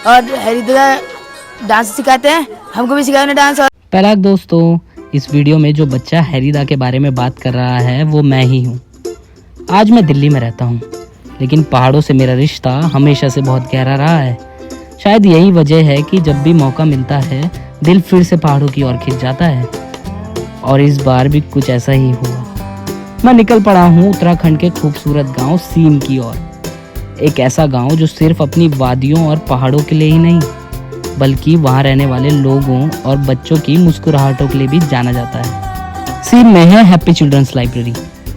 और हैरी दादा डांस सिखाते हैं, हमको भी सिखाओ ना डांस। और पहला दोस्तों, इस वीडियो में जो बच्चा हैरीदा के बारे में बात कर रहा है वो मैं ही हूँ। आज मैं दिल्ली में रहता हूँ, लेकिन पहाड़ों से मेरा रिश्ता हमेशा से बहुत गहरा रहा है। शायद यही वजह है कि जब भी मौका मिलता है दिल फिर से पहाड़ों की ओर खिंच जाता है। और इस बार भी कुछ ऐसा ही हुआ। मैं निकल पड़ा हूँ उत्तराखंड के खूबसूरत गांव सीम की ओर। एक ऐसा गांव जो सिर्फ अपनी वादियों और पहाड़ों के लिए ही नहीं, बल्कि वहाँ रहने वाले लोगों और बच्चों की मुस्कुराहटों के लिए भी जाना जाता है। सीम में है हैप्पी चिल्ड्रंस लाइब्रेरी,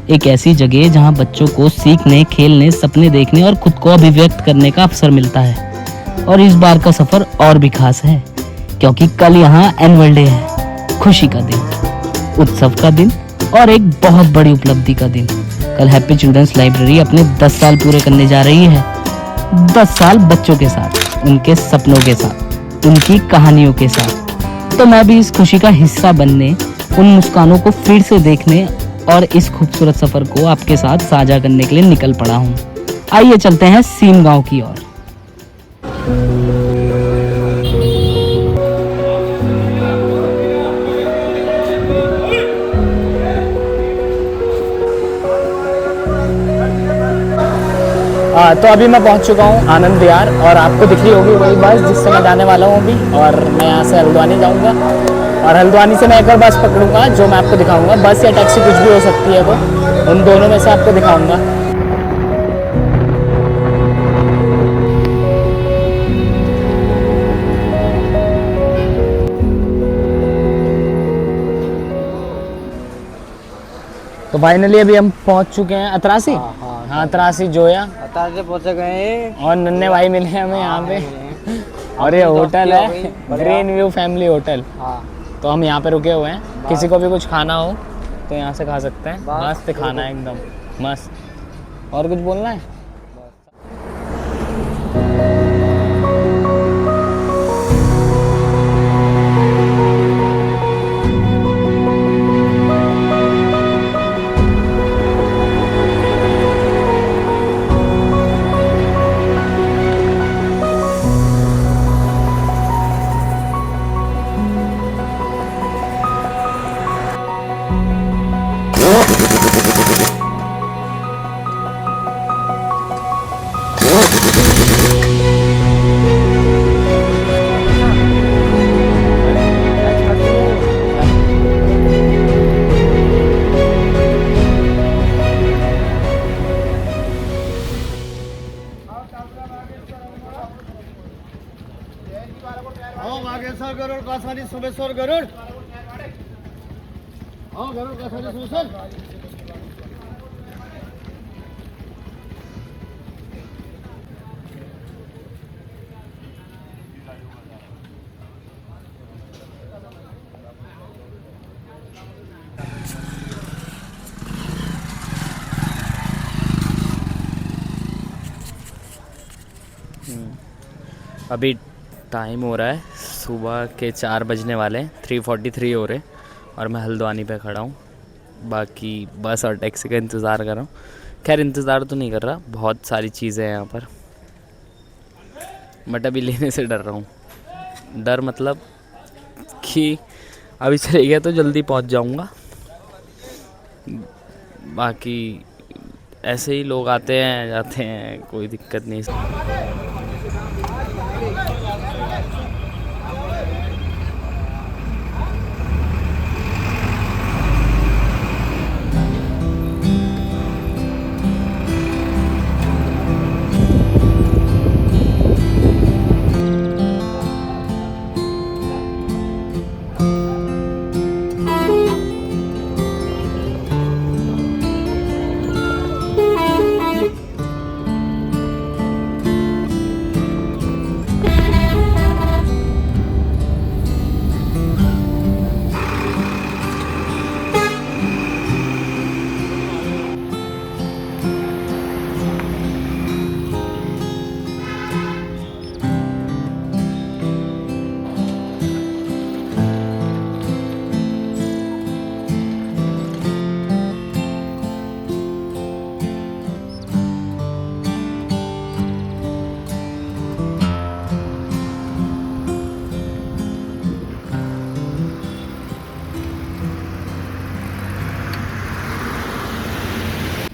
एक ऐसी जगह जहाँ बच्चों को सीखने, खेलने, सपने देखने और खुद को अभिव्यक्त करने का अवसर मिलता है। और इस बार का सफर और भी खास है, क्योंकि कल यहाँ एनुअल डे है, खुशी का दिन, उत्सव का दिन और एक बहुत बड़ी उपलब्धि का दिन। कल हैप्पी चिल्ड्रंस लाइब्रेरी अपने 10 साल पूरे करने जा रही है। 10 साल बच्चों के साथ, उनके सपनों के साथ, उनकी कहानियों के साथ। तो मैं भी इस खुशी का हिस्सा बनने, उन मुस्कानों को फिर से देखने और इस खूबसूरत सफर को आपके साथ साझा करने के लिए निकल पड़ा हूँ। आइए चलते हैं सीम गांव की ओर। तो अभी मैं पहुंच चुका हूं आनंद विहार, और आपको दिख रही होगी वही बस जिससे मैं जाने वाला हूं अभी। और मैं यहां से हल्द्वानी जाऊंगा, और हल्द्वानी से मैं एक और बस पकड़ूंगा जो मैं आपको दिखाऊंगा। बस या टैक्सी कुछ भी हो सकती है, वो उन दोनों में से आपको दिखाऊंगा। तो फाइनली अभी हम पहुंच चुके हैं अतरासी। हाँ अतरासी जोया से पहुंच गए, और नन्हे भाई मिले हमें यहाँ पे। और ये होटल है ग्रीन व्यू फैमिली होटल। तो हम यहाँ पे रुके हुए हैं, किसी को भी कुछ खाना हो तो यहाँ से खा सकते हैं। मस्त खाना है, एकदम मस्त। और कुछ बोलना है? गरुड़ कासानी सुबेश्वर गरुड़, हाँ गरुड़ कासानी सुबेश्वर। अभी टाइम हो रहा है सुबह के 4 बजने वाले हैं, 3:43 हो रहे, और मैं हल्द्वानी पे खड़ा हूँ। बाकी बस और टैक्सी का इंतज़ार कर रहा हूँ। खैर इंतज़ार तो नहीं कर रहा, बहुत सारी चीज़ें हैं यहाँ पर, बट अभी लेने से डर रहा हूँ। डर मतलब कि अभी चले गया तो जल्दी पहुँच जाऊँगा। बाकी ऐसे ही लोग आते हैं जाते हैं, कोई दिक्कत नहीं।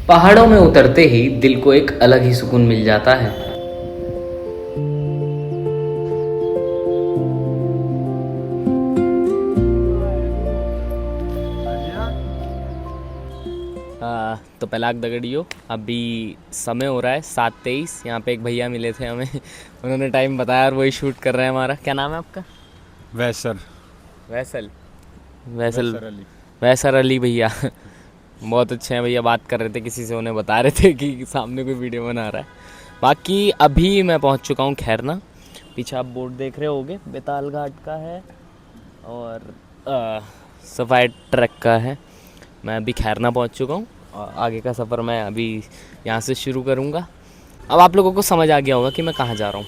पहाड़ों में उतरते ही दिल को एक अलग ही सुकून मिल जाता है। तो पहलाक दगड़ियो, अभी समय हो रहा है 7:23। यहाँ पे एक भैया मिले थे हमें, उन्होंने टाइम बताया और वही शूट कर रहे हैं हमारा। क्या नाम है आपका? वैसर वैसल अली। वैसर अली भैया। बहुत अच्छे हैं भैया, बात कर रहे थे किसी से, उन्हें बता रहे थे कि सामने कोई वीडियो बना रहा है। बाकी अभी मैं पहुंच चुका हूं खैरना। पीछे आप बोर्ड देख रहे होगे, बेताल घाट का है और सफाई ट्रैक का है। मैं अभी खैरना पहुंच चुका हूं और आगे का सफ़र मैं अभी यहाँ से शुरू करूँगा। अब आप लोगों को समझ आ गया होगा कि मैं कहाँ जा रहा हूँ।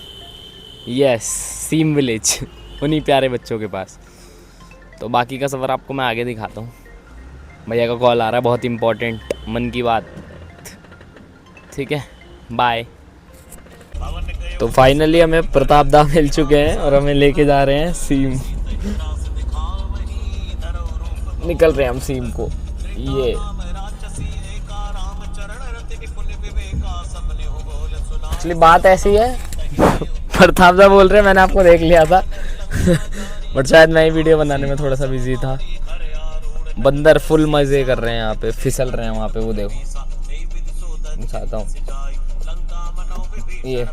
यस, सीम विलेज, उन्हीं प्यारे बच्चों के पास। तो बाकी का सफ़र आपको मैं आगे दिखाता हूँ। भैया का कॉल आ रहा है, बहुत इम्पोर्टेंट, मन की बात। ठीक है, बाय। तो फाइनली हमें प्रताप दा मिल चुके हैं और हमें लेके जा रहे हैं सीम। निकल रहे हैं हम सीम को। ये एक्चुअली बात ऐसी है, प्रताप दा बोल रहे हैं, मैंने आपको देख लिया था बट शायद मैं ही वीडियो बनाने में थोड़ा सा बिजी था। बंदर फुल मज़े कर रहे हैं यहाँ पे, फिसल रहे हैं वहाँ पे, वो देखो दिखाता हूँ। ये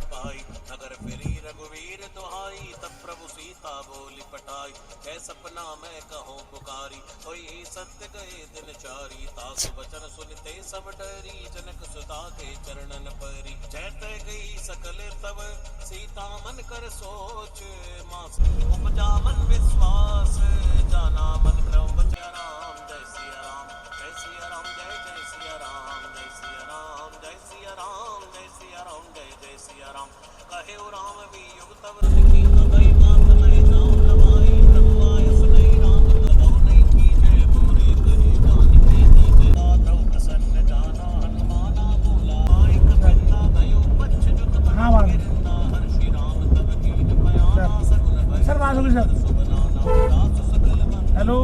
सर बात होगी सर। हेलो,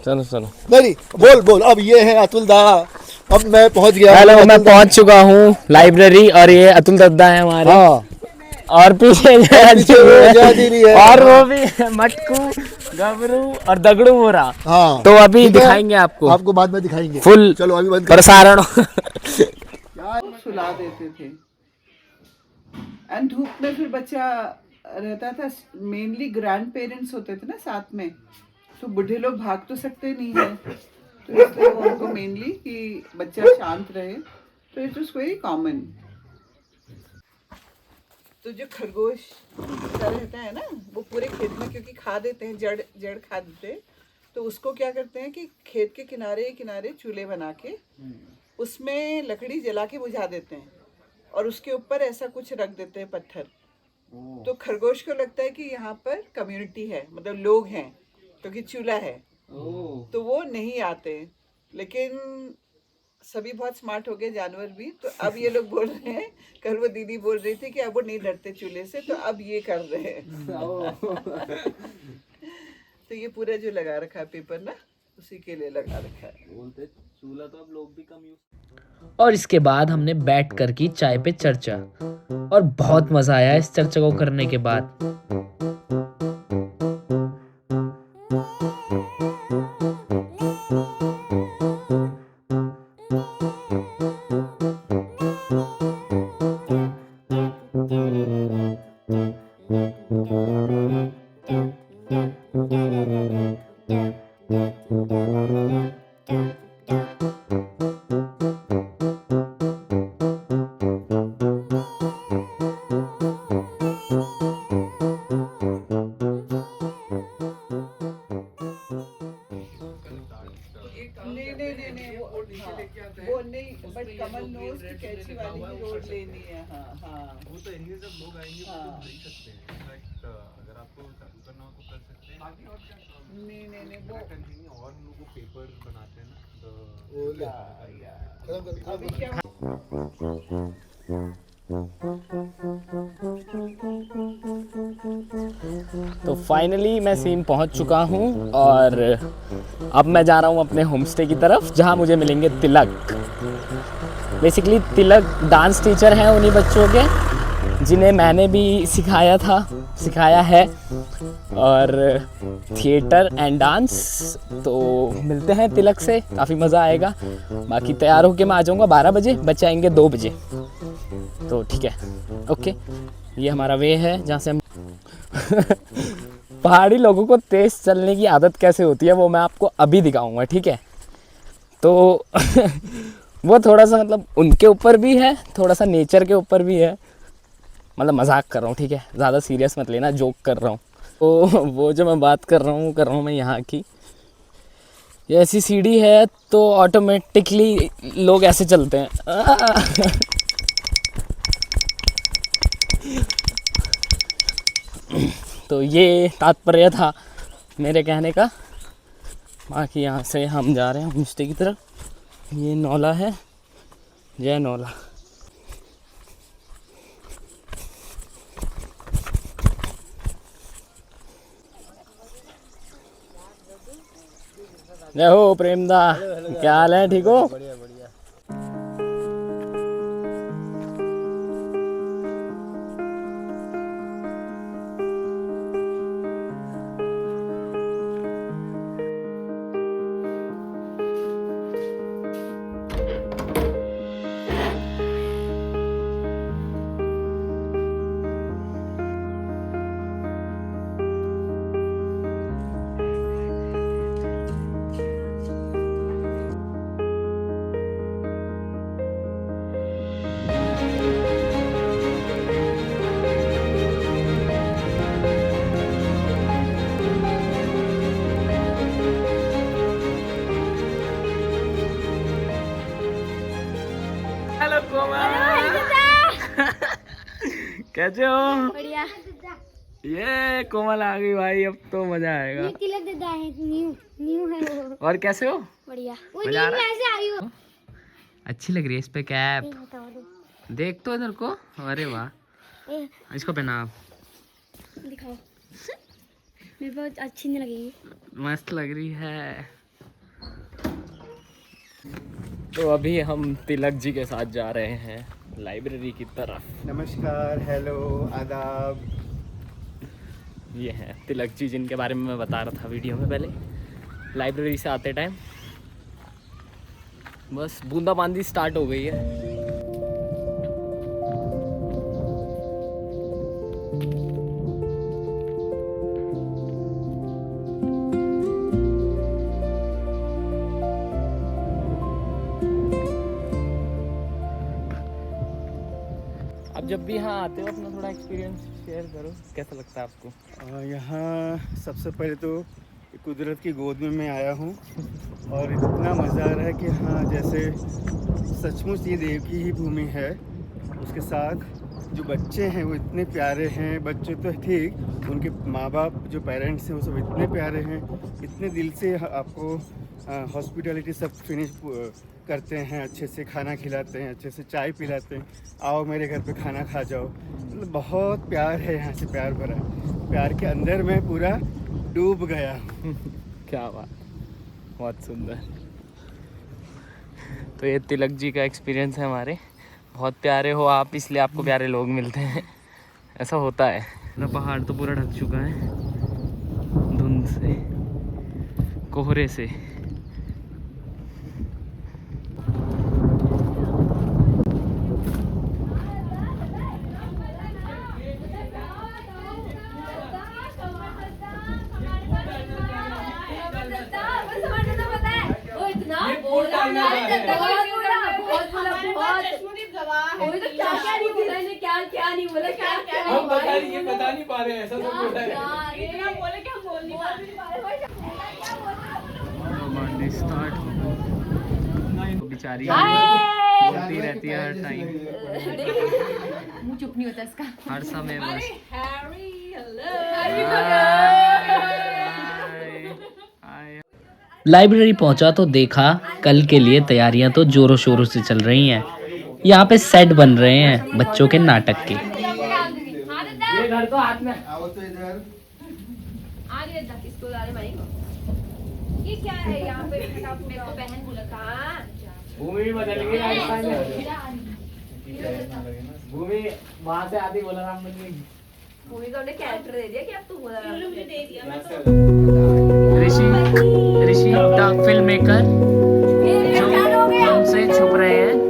चलो चलो। नहीं बोल बोल। अब ये है अतुल दा। अब मैं पहुंच गया। हेलो, मैं पहुंच चुका हूँ लाइब्रेरी और ये अतुल दद्दा है हमारे। हाँ, और पीछे जयादीरी है। और वो भी मटकू, गबरू और दगड़ू बोरा। हाँ, तो अभी ठीक है, दिखाएंगे आपको बाद में दिखाएंगे। फुल चलो अभी बंद कर। प्रसारण। सुला देते थे एंड धूप में फिर बच्चा रहता था। मेनली ग्रैंड पेरेंट्स होते थे ना साथ में, तो बूढ़े लोग भाग तो सकते नहीं है, तो इसलिए वो उनको मेनली कि बच्चा शांत रहे, तो इट वाज वेरी कॉमन। तो जो खरगोश का रहता है ना, वो पूरे खेत में क्योंकि खा देते हैं, जड़ खा देते हैं, तो उसको क्या करते हैं कि खेत के किनारे किनारे चूल्हे बना के उसमें लकड़ी जला के बुझा देते हैं और उसके ऊपर ऐसा कुछ रख देते हैं पत्थर। तो खरगोश को लगता है कि यहाँ पर कम्युनिटी है, मतलब लोग हैं, क्योंकि चूल्हा है, तो वो नहीं आते। लेकिन सभी बहुत स्मार्ट हो गए, जानवर भी। तो अब ये लोग बोल रहे हैं, कल वो दीदी बोल रही थी कि अब वो नहीं डरते चूल्हे से, तो अब ये कर रहे हैं तो ये पूरा जो लगा रखा है पेपर ना, उसी के लिए लगा रखा है। बोलते चूल्हा तो अब लोग भी कम यूज। और इसके बाद हमने बैठ कर की चाय पे चर्चा, और बहुत मज़ा आया इस चर्चा को करने के बाद। नहीं वो नहीं, बट कमल नोज की कैची वाली भी रोड लेनी है। हाँ हाँ, वो तो इनमें सब लोग आएंगे तो देख सकते हैं। इनफैक्ट अगर आपको चालू करना हो तो कर सकते हैं। बाकी और क्या? नहीं वो कंटिन्यू, और हम लोग पेपर बनाते हैं ना, तो अभी क्या तो फाइनली मैं सीन पहुंच चुका हूं और अब मैं जा रहा हूं अपने होम स्टे की तरफ, जहां मुझे मिलेंगे तिलक। बेसिकली तिलक डांस टीचर हैं उन्हीं बच्चों के जिन्हें मैंने भी सिखाया है, और थिएटर एंड डांस। तो मिलते हैं तिलक से, काफ़ी मज़ा आएगा। बाकी तैयार होके मैं आ जाऊँगा 12 बजे, बच्चे आएंगे 2 बजे। तो ठीक है, ओके। ये हमारा वे है जहाँ से हम पहाड़ी लोगों को तेज़ चलने की आदत कैसे होती है वो मैं आपको अभी दिखाऊंगा, ठीक है। तो वो थोड़ा सा मतलब उनके ऊपर भी है, थोड़ा सा नेचर के ऊपर भी है। मतलब मजाक कर रहा हूँ, ठीक है, ज़्यादा सीरियस मत लेना, जोक कर रहा हूँ। तो वो जो मैं बात कर रहा हूँ मैं यहाँ की। ये ऐसी सीढ़ी है तो ऑटोमेटिकली लोग ऐसे चलते हैं। तो ये तात्पर्य था मेरे कहने का। बाकी यहाँ से हम जा रहे हैं होम स्टे की तरफ। ये नौला है, जय नौला। जय हो प्रेमदा, क्या हाल है, ठीक हो? हेलो कोमल, कैसे हो? बढ़िया। ये कोमल आ गई भाई, अब तो मजा आएगा। ये तिलक दादा है, न्यू है वो। और कैसे हो? बढ़िया। वो मजा आ रहा है? ऐसे आई हो। अच्छी लग रही है इस पे कैप। ये बताओ दो। देख तो इधर को, अरे वाह, ए, इसको पहना आप। दिखाओ। मेरे बहुत अच्छी नहीं लगेगी। मस्त लग रही है। तो अभी हम तिलक जी के साथ जा रहे हैं लाइब्रेरी की तरफ। नमस्कार, हेलो, आदाब। ये है तिलक जी जिनके बारे में मैं बता रहा था वीडियो में पहले। लाइब्रेरी से आते टाइम बस बूंदाबांदी स्टार्ट हो गई है। अब जब भी यहाँ आते हो अपना थोड़ा एक्सपीरियंस शेयर करो, कैसा लगता है आपको? यहाँ सबसे पहले तो कुदरत की गोद में मैं आया हूँ और इतना मज़ा आ रहा है कि हाँ, जैसे सचमुच ये देव की ही भूमि है। उसके साथ जो बच्चे हैं वो इतने प्यारे हैं। बच्चे तो ठीक, उनके माँ बाप जो पेरेंट्स हैं वो सब इतने प्यारे हैं, इतने दिल से आपको हॉस्पिटैलिटी सब फिनिश करते हैं, अच्छे से खाना खिलाते हैं, अच्छे से चाय पिलाते हैं, आओ मेरे घर पे खाना खा जाओ। मतलब बहुत प्यार है यहाँ से, प्यार भरा है। प्यार के अंदर मैं पूरा डूब गया। क्या बात, बहुत सुंदर। तो ये तिलक जी का एक्सपीरियंस है हमारे। बहुत प्यारे हो आप, इसलिए आपको प्यारे लोग मिलते हैं, ऐसा होता है ना। पहाड़ तो पूरा ढक चुका है धुंध से, कोहरे से। स्टार्ट बेचारी बोलती रहती है हर टाइम, मुंह चुप नहीं होता इसका। हर समय बस लाइब्रेरी पहुंचा तो देखा कल के लिए तैयारियां तो जोरों शोरों से चल रही हैं। यहाँ पे सेट बन रहे हैं बच्चों के नाटक के। ये घर तो हाथ में आओ तो इधर। ये क्या है यहाँ पे? मेरे को बहन बोला था। भूमि भी बदल गई राजस्थान में। भूमि वहां से आती बोला राम बन गई। भूमि को हमने कैरेक्टर दे दिया कि अब तू बोला दे दिया। ऋषि द फिल्म मेकर जो हमसे छुप रहे हैं।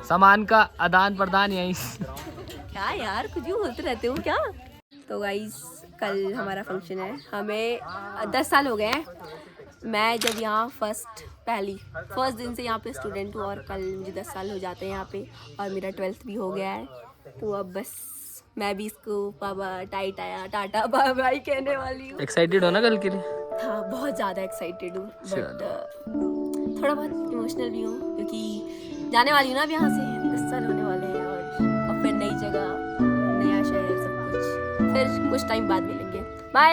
सामान का आदान प्रदान यहीं। क्या यार कुछ भी बोलते रहते हो क्या। तो गाइस कल हमारा फंक्शन है, हमें 10 साल हो गए हैं। मैं जब यहाँ फर्स्ट दिन से यहाँ पे स्टूडेंट हूँ और कल मुझे 10 साल हो जाते हैं यहाँ पे और मेरा 12th भी हो गया है। तो अब बस मैं भी इसको पापा टाटा बाय बाय कहने वाली हूँ। एक्साइटेड हो ना कल के लिए? हाँ बहुत ज़्यादा एक्साइटेड हूँ, बट थोड़ा बहुत इमोशनल भी हूँ क्योंकि जाने वाली हूँ ना अब यहाँ से। 10 साल होने वाले हैं और फिर नई जगह, नया शहर, सब कुछ। फिर कुछ टाइम बाद मिलेंगे। बाय।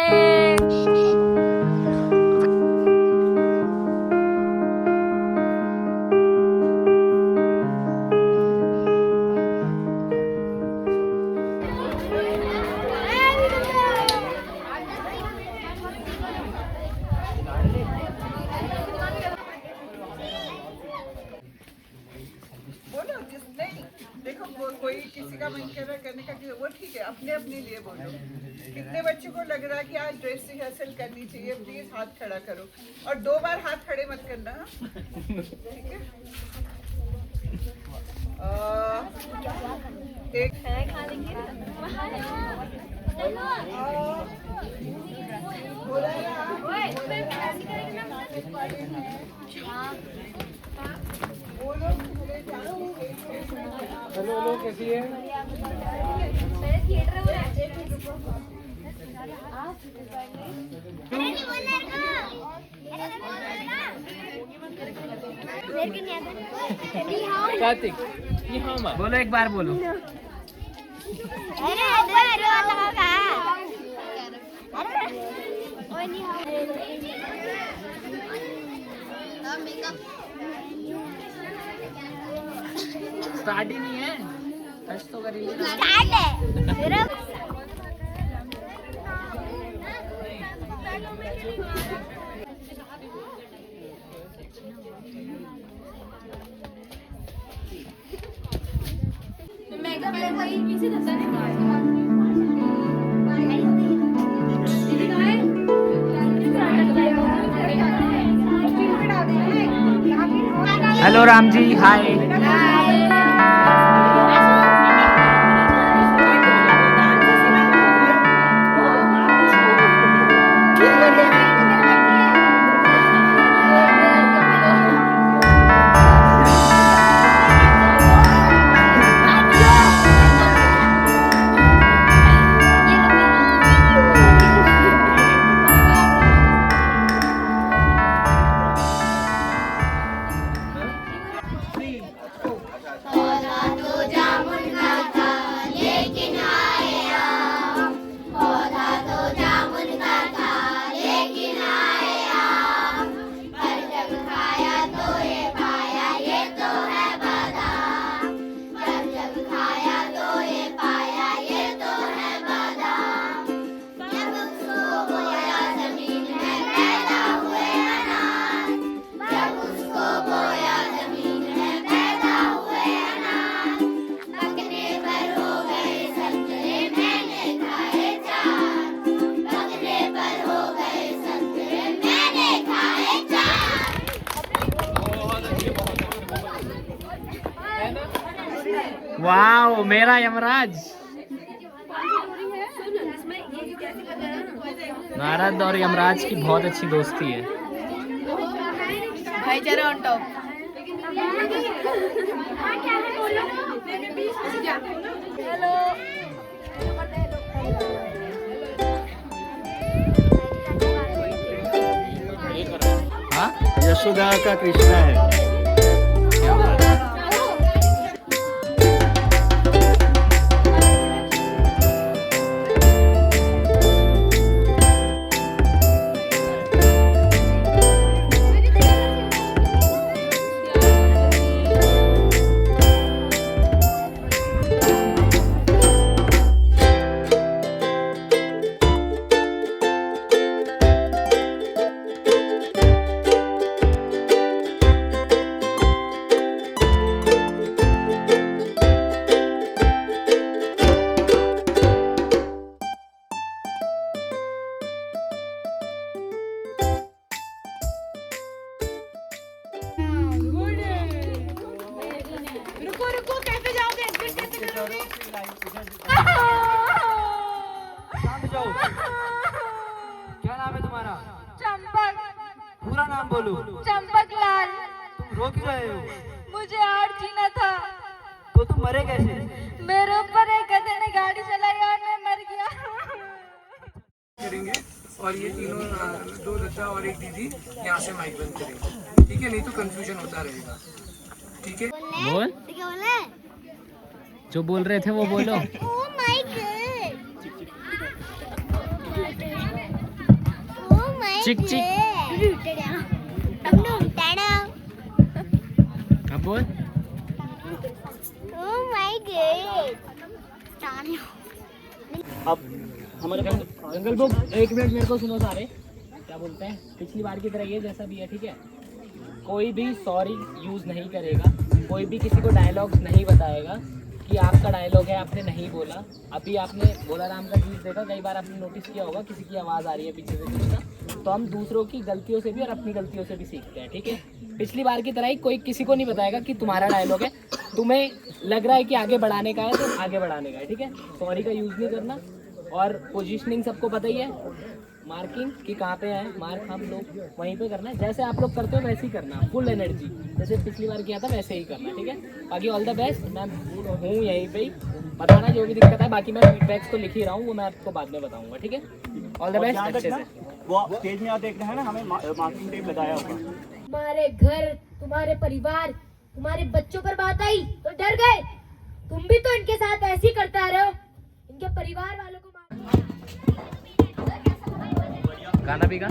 बोलो जिस नहीं देखो कोई किसी का मन कर रहा है करने का वो ठीक है, अपने अपने लिए बोलो। कितने बच्चों को लग रहा है कि आज ड्रेस रिहर्सल करनी चाहिए, प्लीज हाथ खड़ा करो और 2 बार हाथ खड़े मत करना, ठीक है। एक खा लेंगे हेलो कैसी है? कार्तिक बोलो, एक बार बोलो। स्टार्ट ही नहीं है, टच तो कर हेलो राम जी, हाय। वाओ, मेरा यमराज। नारद और यमराज की बहुत अच्छी दोस्ती है। भाईचारा ऑन टॉप। हाँ यशोदा का कृष्णा है। क्या नाम है तुम्हारा? चंपक। पूरा नाम बोलो। चंपक लाल। तुम रो क्यों रहे हो? मुझे और जीना था। तो तुम मरे कैसे? मेरे ऊपर एक गधे ने गाड़ी चलाई और मैं मर गया। करेंगे और ये तीनों दो दत्ता और एक दीदी यहाँ से माइक बंद करेंगे, ठीक है? नहीं तो कंफ्यूजन होता रहेगा, ठीक है? बोल, जो बोल रहे थे वो बोलो। चिक चिक। अब बोल। अब हमारे जंगल बुक, एक मिनट मेरे को सुनो सारे। क्या बोलते हैं, पिछली बार की तरह ये जैसा भी है, ठीक है? कोई भी सॉरी यूज़ नहीं करेगा, कोई भी किसी को डायलॉग्स नहीं बताएगा कि आपका डायलॉग है, आपने नहीं बोला। अभी आपने बोला राम का चीज़ देखा, कई बार आपने नोटिस किया होगा किसी की आवाज़ आ रही है पीछे से कुछ ना, तो हम दूसरों की गलतियों से भी और अपनी गलतियों से भी सीखते हैं, ठीक है? पिछली बार की तरह ही कोई किसी को नहीं बताएगा कि तुम्हारा डायलॉग है, तुम्हें लग रहा है कि आगे बढ़ाने का है तो आगे बढ़ाने का है, ठीक है? सॉरी का यूज़ नहीं करना। और पोजीशनिंग सबको पता ही है, मार्किंग कि कहाँ पे है, मार्क हम लोग वहीं पे करना है। जैसे आप लोग करते हो वैसे ही करना, फुल एनर्जी, जैसे पिछली बार किया था वैसे ही करना, ठीक है? बाकी ऑल द बेस्ट। मैं हूँ यहीं पे ही, बताना जो भी दिक्कत है। बाकी मैं फीडबैक्स तो लिख ही रहा हूँ, वो मैं आपको बाद में बताऊँगा, ठीक है? All the best. अच्छे से वो स्टेज में आप देख रहे हैं ना, हमें मार्किंग टेप लगाया होगा। तुम्हारे घर, तुम्हारे परिवार, तुम्हारे बच्चों पर बात आई तो डर गए। तुम भी तो इनके साथ ऐसे ही करते आ रहे हो, इनके परिवार वालों को गाना भी गा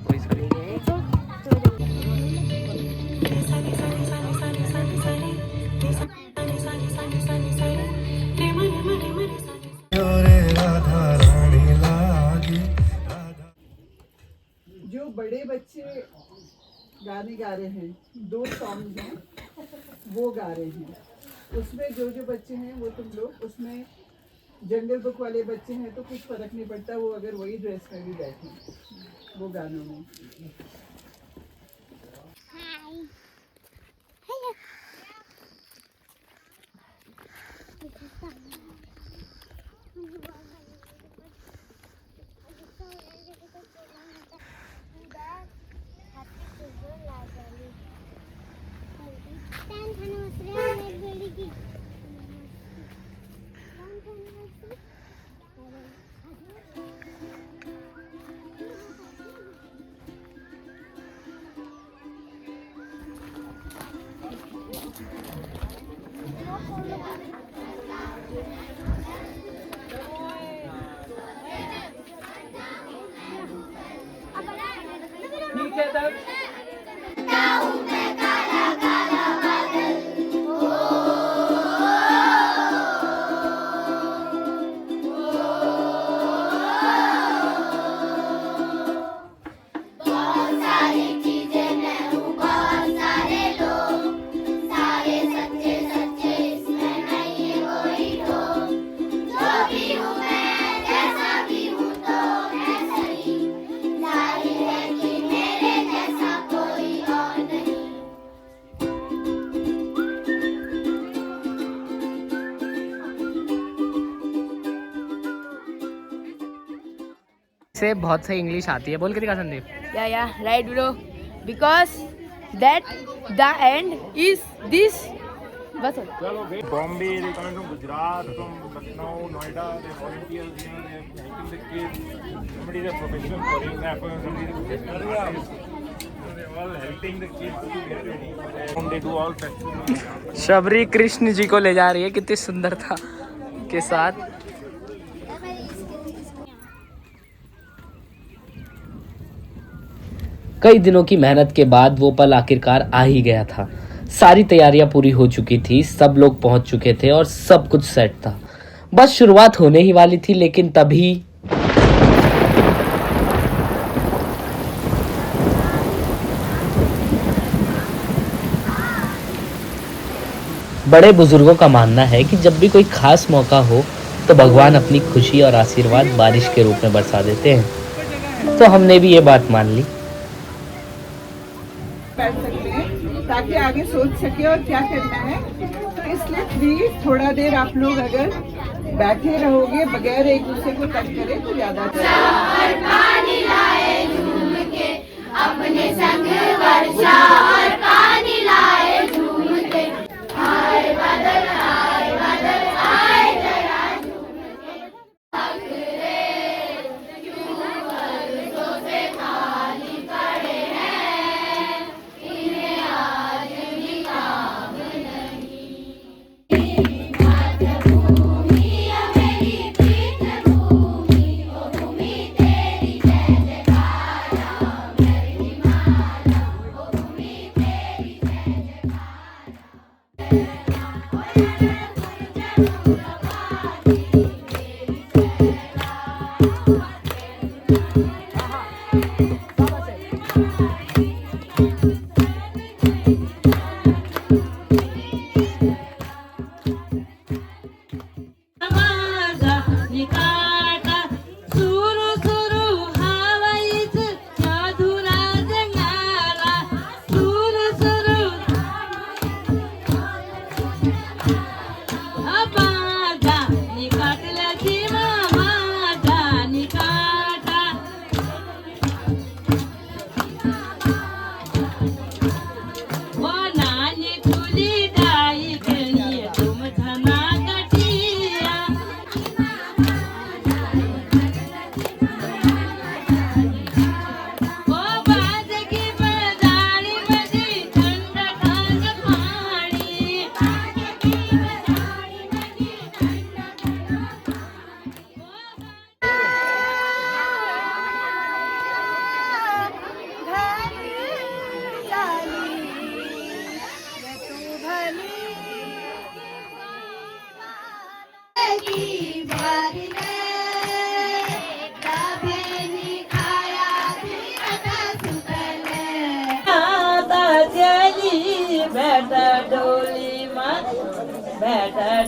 कोई सॉरी। जो बड़े बच्चे गाने गा रहे हैं, 2 सॉन्ग हैं वो गा रहे हैं, उसमें जो बच्चे हैं वो तुम लोग, उसमें जंगल बुक वाले बच्चे हैं तो कुछ फर्क नहीं पड़ता, वो अगर वही ड्रेस में भी बैठे वो गानों में। ठीक है तब जाहिर है कि मेरे जैसा से बहुत सही इंग्लिश आती है। बोल के दिखा संदीप। या right bro, because that the end is this. बस Bombay, they coming from Gujarat, from Lucknow, Noida, they're volunteers here, they're helping the kids. Somebody is a professional choreographer, somebody is a professional artist. So they're all helping the kids to get ready. They do all festivals. Shabari Krishna ji को ले जा रही है कितनी सुंदरता के साथ। कई दिनों की मेहनत के बाद वो पल आखिरकार आ ही गया था। सारी तैयारियां पूरी हो चुकी थी, सब लोग पहुंच चुके थे और सब कुछ सेट था। बस शुरुआत होने ही वाली थी, लेकिन तभी बड़े बुजुर्गों का मानना है कि जब भी कोई खास मौका हो तो भगवान अपनी खुशी और आशीर्वाद बारिश के रूप में बरसा देते हैं। तो हमने भी ये बात मान ली। बैठ सकते हैं ताकि आगे सोच सके और क्या करना है। तो इसलिए प्लीज थोड़ा देर आप लोग अगर बैठे रहोगे बगैर एक दूसरे को टच करे तो ज्यादा अच्छा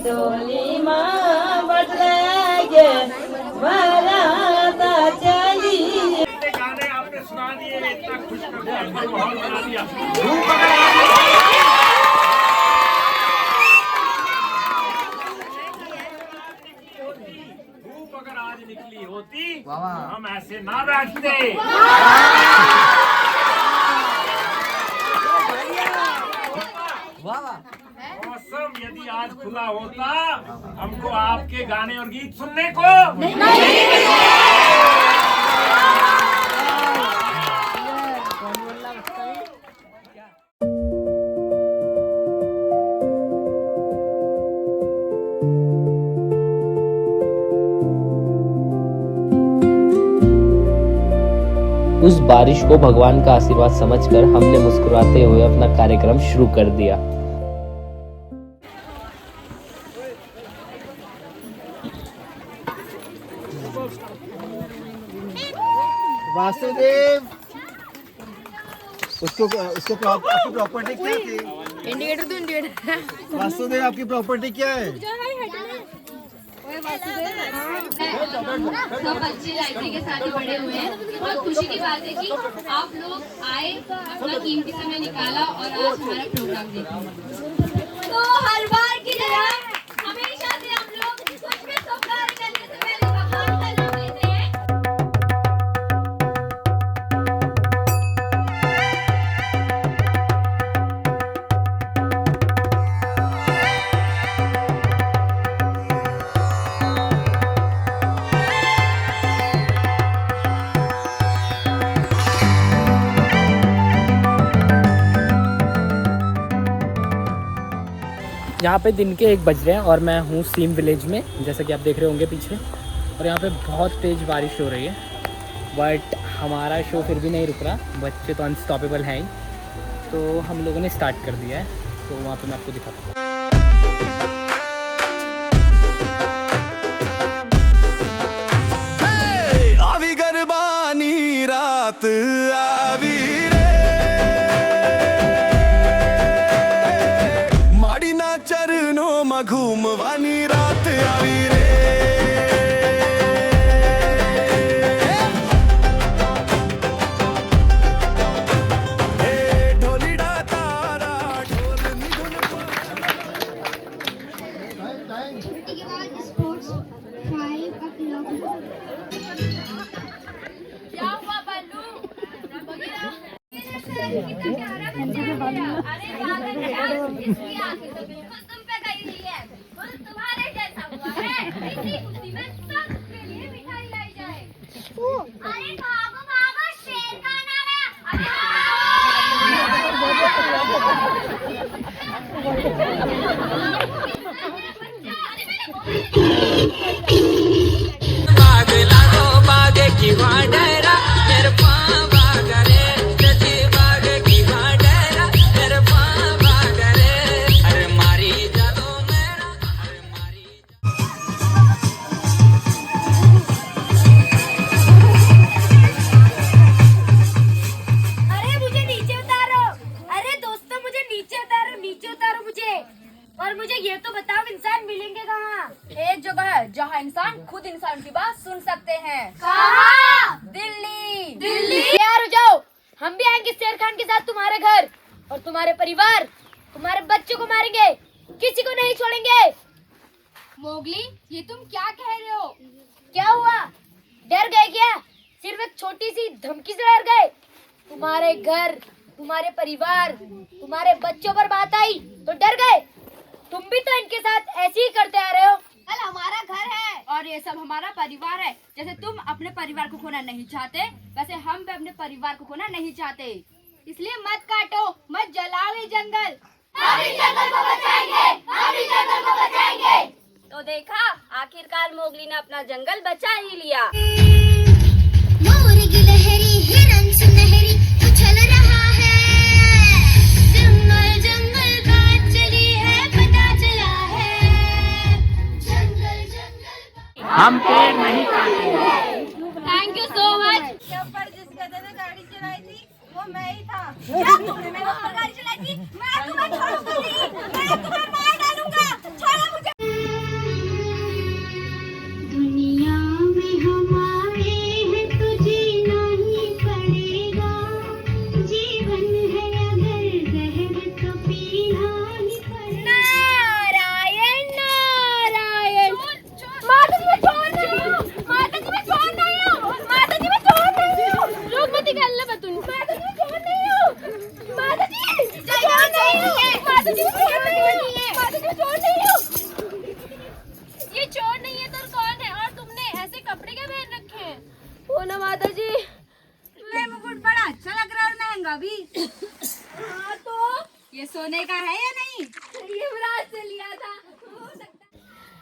डोली माँ बटलेगे बराता चली। गाने आपने सुना दिए, इतना खुश कर दिया, माहौल बना दिया। धूप अगर आज निकली होती हम ऐसे ना बैठते। मौसम यदि आज खुला होता हमको आपके गाने और गीत सुनने को उस बारिश को भगवान का आशीर्वाद समझकर हमने मुस्कुराते हुए अपना कार्यक्रम शुरू कर दिया। वासुदेव, उसको आपकी प्रॉपर्टी क्या थी? इंडिकेटर तो इंडिकेटर। वासुदेव, आपकी प्रॉपर्टी क्या है? सब बच्चे लाइब्रेरी के साथ बड़े हुए हैं। बहुत खुशी की बात है कि आप लोग आए, अपना कीमती समय निकाला और आज हमारा प्रोग्राम देखे। तो हर बार की तरह हमेशा से हम लोग कुछ भी शुभ कार्य करने से पहले भगवान का नाम लेते हैं। यहाँ पे दिन के 1 बज रहे हैं और मैं हूँ सीम विलेज में, जैसा कि आप देख रहे होंगे पीछे। और यहाँ पे बहुत तेज़ बारिश हो रही है, बट हमारा शो फिर भी नहीं रुक रहा। बच्चे तो अनस्टॉपेबल हैं ही, तो हम लोगों ने स्टार्ट कर दिया है। तो वहाँ पे मैं आपको दिखाता हूँ। आवी गरबानी रात आवी रे, माड़ी ना चरणों में घूमवानी रात आवी रे। क्या हुआ बल्लू? कितना प्यारा बच्चा है। अरे पागल क्या? इसकी आंखें तो बिल्कुल तुम पे गई हुई है। वो तुम्हारे जैसा हुआ है। इसी खुशी में सबके लिए मिठाई लाई जाए। अरे भागो भागो, शेर का नाम और मुझे ये तो बताओ, इंसान मिलेंगे कहाँ? एक जगह है जहाँ इंसान खुद इंसान की बात सुन सकते हैं। कहाँ? दिल्ली। दिल्ली? तैयार हो जाओ, हम भी आएंगे शेर खान के साथ तुम्हारे घर, और तुम्हारे परिवार, तुम्हारे बच्चों को मारेंगे, किसी को नहीं छोड़ेंगे। मोगली, ये तुम क्या कह रहे हो? क्या हुआ, डर गए क्या? सिर्फ एक छोटी सी धमकी से डर गए? तुम्हारे घर, तुम्हारे परिवार, तुम्हारे बच्चों पर बात आई तो डर गए? तुम भी तो इनके साथ ऐसे ही करते आ रहे हो। कल हमारा घर है और ये सब हमारा परिवार है। जैसे तुम अपने परिवार को खोना नहीं चाहते, वैसे हम भी अपने परिवार को खोना नहीं चाहते। इसलिए मत काटो, मत जलाओ ये जंगल। हम इस जंगल को बचाएंगे, हम इस जंगल को बचाएंगे। तो देखा, आखिरकार मोगली ने अपना जंगल बचा ही लिया। मोर गिलहरी हिरन सुनहरी उछल रहा है, जंगल जंगल का चली है, पता चला है, जंगल जंगल हम पेड़ नहीं काटेंगे। Thank you so much. ऊपर जिस गधे ने गाड़ी चलाई थी वो मैं ही था। क्या तुमने मेरे ऊपर गाड़ी चलाई थी? मैं तुम्हें छोड़ूंगा नहीं, मैं तुम्हें मार डालूंगा। छोड़ो मुझे। दुनिया में हमारे हैं तो जीना ही पड़ेगा, जीवन है अगर जहर तो पीना ही पड़ेगा। नारायण नारायण। माता जी मैं चोर नहीं हूँ, माता जी मैं चोर नहीं हूँ, माता जी मैं चोर नहीं हूँ। लोग मत निकालना बतून। माता जी मैं चोर नहीं हूँ, माता जी चोर नहीं हूँ, माता जी मैं चोर नहीं हूँ, माता जी मैं चोर नहीं हूँ। ये चोर नहीं है तो कौन है? और तुमने ऐसे कपड़े क्या पहन रखे हैं? वो ना माता जी, ये मुकुट बड़ा अच्छा लग रहा है और महंगा भी। हाँ तो ये सोने का है या नहीं? ये युवराज से लिया था।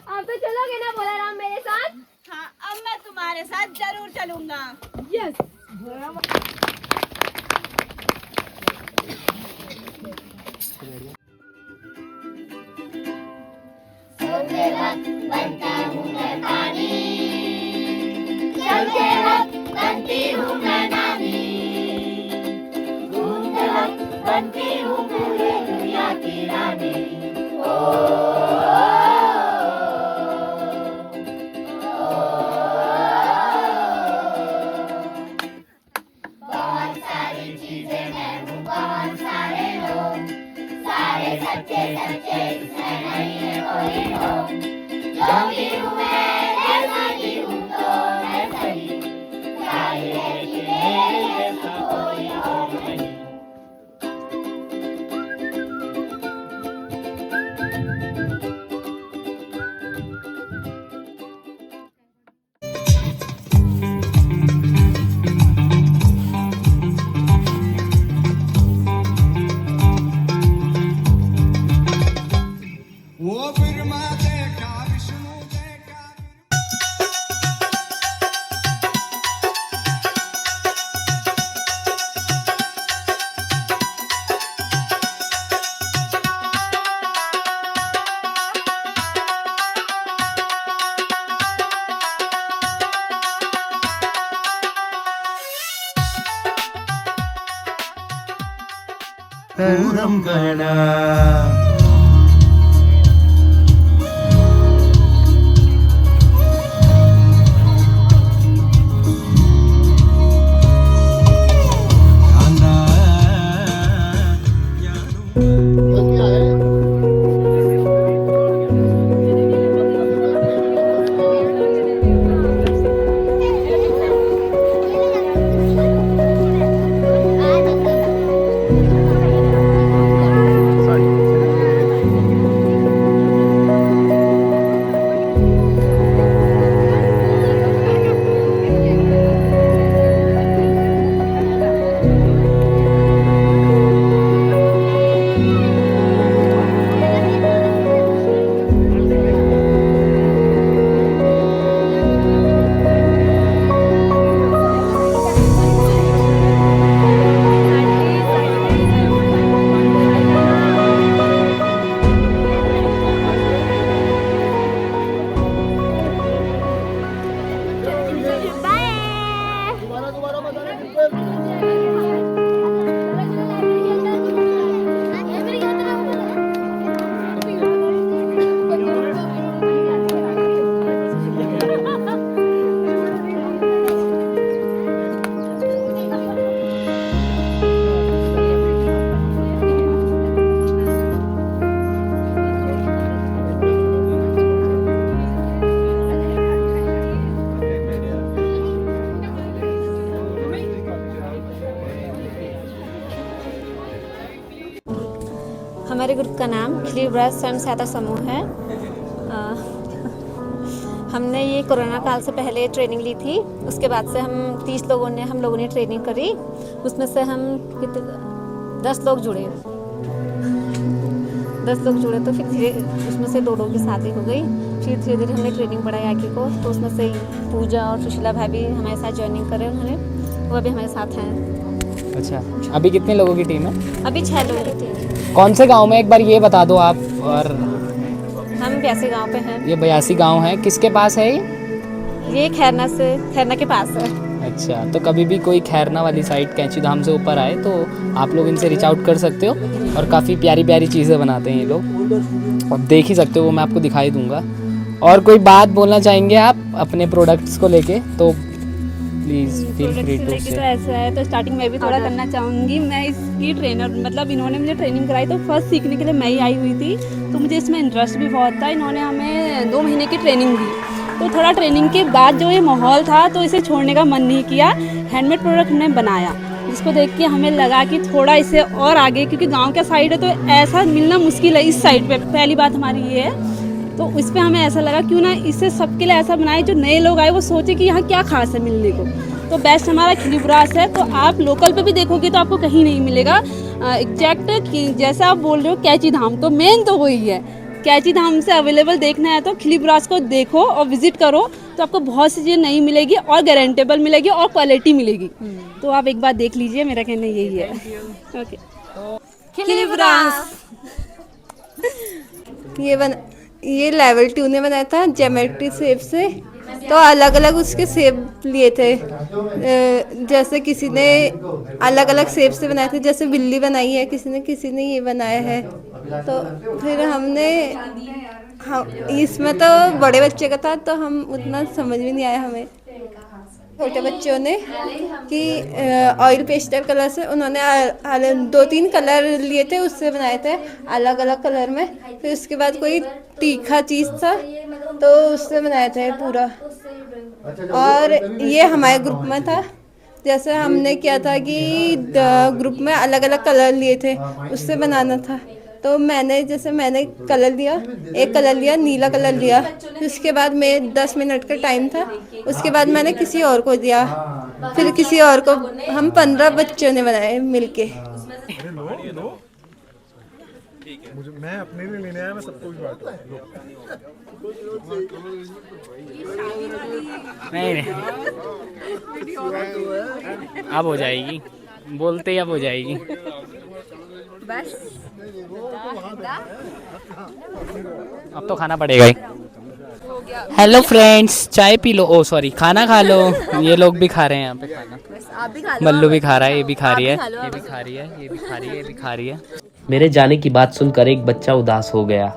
आप तो चलोगे ना बोला राम मेरे साथ? हाँ, अब मैं तुम्हारे साथ जरूर चलूंगा। यस। हमारे ग्रुप का नाम खिली ब्रज स्वयं सहायता समूह है। हमने ये कोरोना काल से पहले ट्रेनिंग ली थी। उसके बाद से हम 30 लोगों ने ट्रेनिंग करी। उसमें से हम 10 लोग जुड़े। 10 लोग जुड़े तो फिर उसमें से 2 लोगों की शादी हो गई। फिर धीरे धीरे हमने ट्रेनिंग बढ़ाई आगे को, तो उसमें से पूजा और सुशीला भाई भी हमारे साथ ज्वाइनिंग करे उन्होंने, वो अभी हमारे साथ हैं। अच्छा, अभी कितने लोगों की टीम है? अभी 6 लोगों की टीम। कौन से गांव में, एक बार ये बता दो आप। और हम 82 गांव पे हैं। ये 82 गांव है, किसके पास है ये खैरना के पास है। अच्छा, तो कभी भी कोई खैरना वाली साइड कैंची धाम से ऊपर आए तो आप लोग इनसे रीच आउट कर सकते हो। और काफ़ी प्यारी प्यारी चीज़ें बनाते हैं ये लोग, और देख ही सकते हो, वो मैं आपको दिखाई दूंगा। और कोई बात बोलना चाहेंगे आप अपने प्रोडक्ट्स को लेके तो प्लीज़ फील फ्री टू से। तो ऐसा है, तो स्टार्टिंग में भी थोड़ा करना चाहूँगी। मैं इसकी ट्रेनर, मतलब इन्होंने मुझे ट्रेनिंग कराई, तो फर्स्ट सीखने के लिए मैं ही आई हुई थी, तो मुझे इसमें इंटरेस्ट भी बहुत था। इन्होंने हमें 2 महीने की ट्रेनिंग दी, तो थोड़ा ट्रेनिंग के बाद जो ये माहौल था तो इसे छोड़ने का मन नहीं किया। हैंडमेड प्रोडक्ट हमने बनाया, जिसको देख के हमें लगा कि थोड़ा इसे और आगे, क्योंकि गाँव का साइड है तो ऐसा मिलना मुश्किल है इस साइड पर। पहली बात हमारी ये है, तो इस पर हमें ऐसा लगा क्यों ना इसे सबके लिए ऐसा बनाए जो नए लोग आए वो सोचे कि यहाँ क्या खास है मिलने को। तो बेस्ट हमारा खिली ब्रास है। तो आप लोकल पे भी देखोगे तो आपको कहीं नहीं मिलेगा एग्जैक्ट जैसा आप बोल रहे हो कैची धाम, तो मेन तो वही है। कैची धाम से अवेलेबल देखना है तो खिली ब्रास को देखो और विजिट करो, तो आपको बहुत सी चीज़ें नहीं मिलेगी और गारंटेबल मिलेगी और क्वालिटी मिलेगी। तो आप एक बार देख लीजिए, मेरा कहना यही है। ओके, खिली ब्रास ये लेवल 2 ने बनाया था ज्योमेट्री शेप से। तो अलग अलग उसके शेप लिए थे, जैसे किसी ने अलग अलग शेप से बनाए थे, जैसे बिल्ली बनाई है किसी ने ये बनाया है। तो फिर हमने इसमें तो बड़े बच्चे का था तो हम उतना समझ में नहीं आया हमें। छोटे बच्चों ने कि ऑयल पेस्टल कलर से उन्होंने 2-3 कलर लिए थे, उससे बनाए थे अलग अलग कलर में। फिर उसके बाद कोई तीखा चीज़ था तो उससे बनाए थे पूरा। और ये हमारे ग्रुप में था, जैसे हमने क्या था कि ग्रुप में अलग अलग कलर लिए थे, उससे बनाना था। तो मैंने कलर लिया, एक कलर लिया, नीला कलर लिया। फिर उसके बाद में 10 मिनट का टाइम था, उसके बाद मैंने किसी और को दिया, फिर किसी और को। हम 15 बच्चों ने बनाए मिलके। मैं अपने लिए लेने आया, मैं सबको भी बांटूंगा। नहीं, अब हो जाएगी, बोलते ही अब हो जाएगी बस। अब तो खाना पड़ेगा ही। हेलो फ्रेंड्स, चाय पी लो, ओ सॉरी खाना खा लो। ये लोग भी खा रहे हैं यहाँ पे खाना। बस आप भी खा लो। मल्लू भी खा रहा है, ये भी खा रही है, आप भी खा लो, ये आप भी भी खा रही है, ये भी खा रही है, ये भी खा रही है। मेरे जाने की बात सुनकर एक बच्चा उदास हो गया।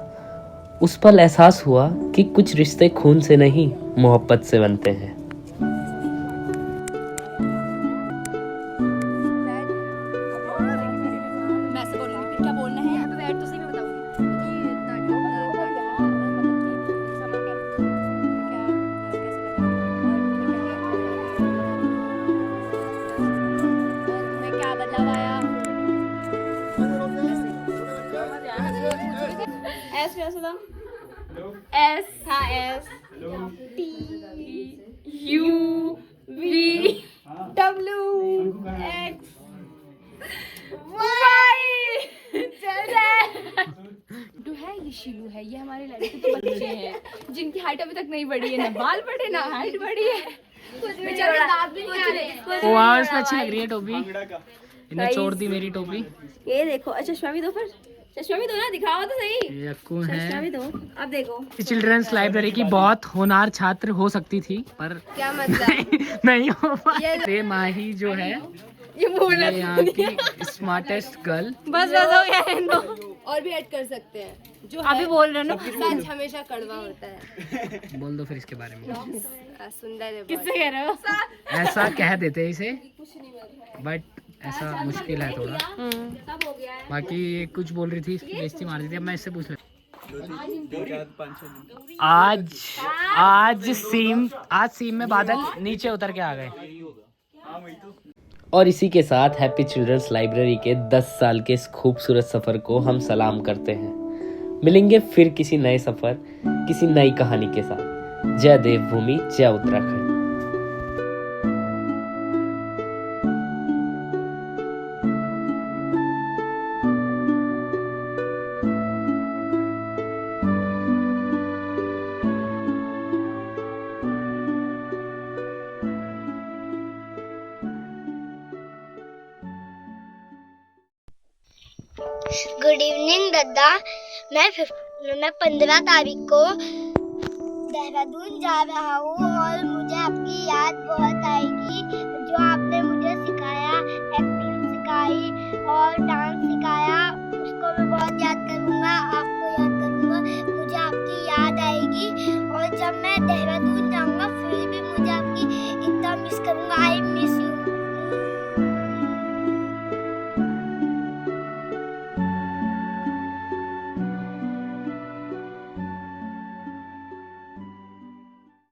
उस पल एहसास हुआ कि कुछ रिश्ते खून से नहीं, मोहब्बत से बनते हैं। मैं ऐसे बोलूंगी, फिर क्या बोलना है? यहाँ पे बैठ तो सही, मैं बताऊंगी। तुम्हें क्या बदलाव आया? एस कैसे था? एस, हाँ S, T, U, V, W, X, डू है, ये शीलू है, ये हमारे लड़के के बच्चे हैं जिनकी हाइट अभी तक नहीं बढ़ी है, ना बाल बढ़े ना हाइट बढ़ी है। बेचारे दांत भी नहीं आ रहे। वाह, इसमें अच्छी लग रही है टोपी। इन्हें छोड़ दी मेरी टोपी। ये देखो, अच्छा चश्मा भी दो, फिर चश्मा भी दो ना, दिखाओ तो सही। ये अक्कू है। चश्मा भी दो, अब देखो। चिल्ड्रंस लाइब्रेरी की बहुत होनहार छात्र हो सकती थी, पर क्या मतलब? नहीं हो पाए। माही जो है, ये बोला ये यहाँ की स्मार्टेस्ट गर्ल। बस हो गया इनको। और भी ऐड कर सकते हैं जो अभी बोल रहे हो ना, सच हमेशा कड़वा होता है। बोल दो फिर इसके बारे में। सुंदर है। किससे कह रहे हो? ऐसा कह देते हैं इसे, बट ऐसा मुश्किल है थोड़ा। बाकी कुछ बोल रही थी, इसकी बेइज्जती मार दी थी। अब मैं इससे पूछ लेता आज सीम में बादल नीचे उतर के आ गए। और इसी के साथ हैप्पी चिल्ड्रंस लाइब्रेरी के 10 साल के इस खूबसूरत सफ़र को हम सलाम करते हैं। मिलेंगे फिर किसी नए सफ़र, किसी नई कहानी के साथ। जय देवभूमि, जय उत्तराखंड। गुड इवनिंग दादा। मैं 15 तारीख को देहरादून जा रहा हूँ और मुझे आपकी याद बहुत